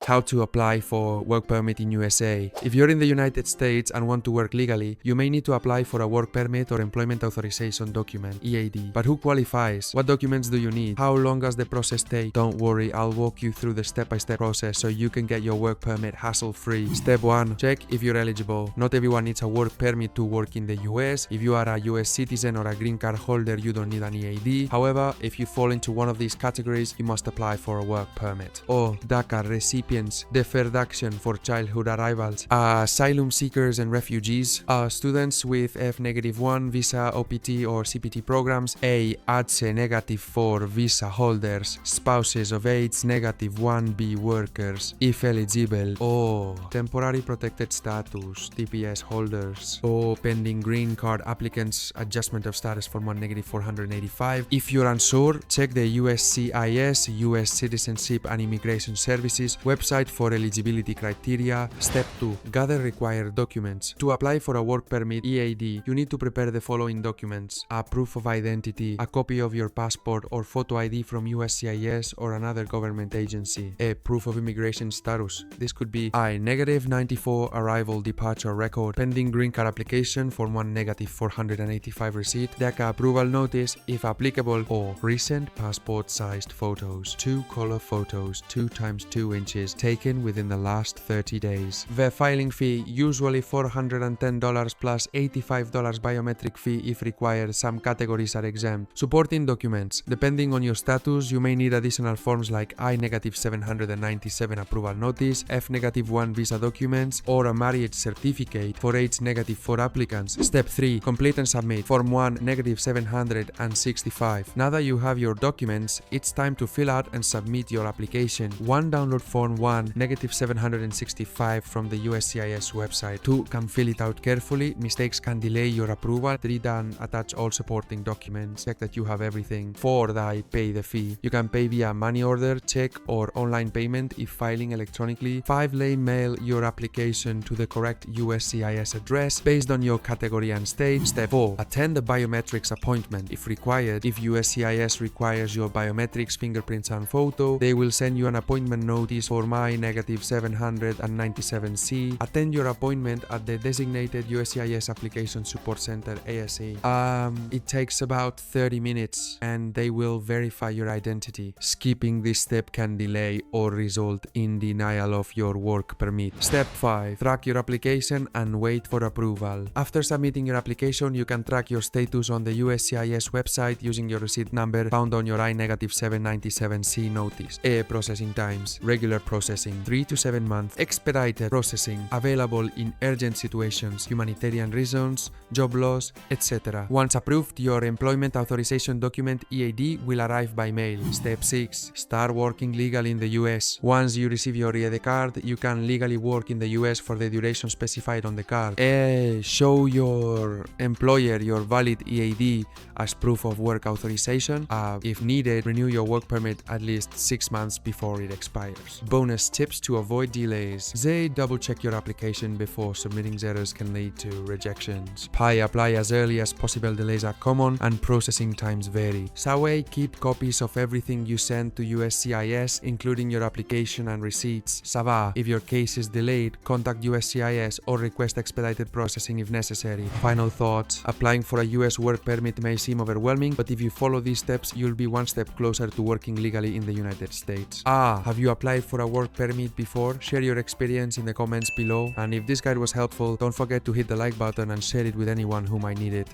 How to apply for work permit in USA. If you're in the United States and want to work legally, you may need to apply for a work permit or employment authorization document, EAD. But who qualifies? What documents do you need? How long does the process take? Don't worry, I'll walk you through the step-by-step process so you can get your work permit hassle-free. Step 1. Check if you're eligible. Not everyone needs a work permit to work in the US. If you are a US citizen or a green card holder, you don't need an EAD. However, if you fall into one of these categories, you must apply for a work permit. Or DACA recipients, deferred action for childhood arrivals, asylum seekers and refugees, students with F-1 visa, OPT or CPT programs, ADSE negative 4 visa holders, spouses of AIDS negative 1B workers, if eligible, or temporary protected status, TPS holders, or pending green card applicants, adjustment of status form 1 negative 485. If you're unsure, check the USCIS, US Citizenship and Immigration Services website for eligibility criteria. Step 2. Gather required documents. To apply for a work permit EAD, you need to prepare the following documents: a proof of identity, a copy of your passport or photo ID from USCIS or another government agency, a proof of immigration status. This could be I-94 arrival departure record, pending green card application form 1 negative 485 receipt, DACA approval notice if applicable, or recent passport-sized photos, 2 color photos 2 times 2 inches taken within the last 30 days. The filing fee, usually $410 plus $85 biometric fee if required. Some categories are exempt. Supporting documents. Depending on your status, you may need additional forms like I-797 approval notice, F-1 visa documents, or a marriage certificate for H-4 applicants. Step 3. Complete and submit. Form 1 -765. Now that you have your documents, it's time to fill out and submit your application. 1. Download Form 1 -765 from the USCIS website. 2. Can fill it out carefully. Mistakes can delay your approval. 3. Done. Attach all supporting documents. Check that you have everything. 4. Pay the fee. You can pay via money order, check, or online payment if filing electronically. 5. Mail your application to the correct USCIS address based on your category and state. Step 4. Attend the biometrics appointment if required. If USCIS requires your biometrics, fingerprints, and photo, they will send you an appointment notice for -797C. Attend your appointment at the designated USCIS Application Support Center, ASE. It takes about 30 minutes and they will verify your identity. Skipping this step can delay or result in denial of your work permit. Step 5. Track your application and wait for approval. After submitting your application, you can track your status on the USCIS website using your receipt number found on your I-797C notice. Processing times. Regular processing 3 to 7 months. Expedited processing available in urgent situations, humanitarian reasons, job loss, etc. Once approved, your employment authorization document EAD will arrive by mail. Step 6. Start working legally in the US. Once you receive your EAD card, you can legally work in the US for the duration specified on the card. Show your employer your valid EAD as proof of work authorization. If needed, renew your work permit at least 6 months before it expires. Bonus tips to avoid delays. Double-check your application before submitting. Errors can lead to rejections. Apply as early as possible. Delays are common and processing times vary. Keep copies of everything you send to USCIS, including your application and receipts. If your case is delayed, contact USCIS or request expedited processing if necessary. Final thoughts. Applying for a US work permit may seem overwhelming, but if you follow these steps, you'll be one step closer to working legally in the United States. Have you applied for a work permit before? Share your experience in the comments below. And if this guide was helpful, don't forget to hit the like button and share it with anyone who might need it.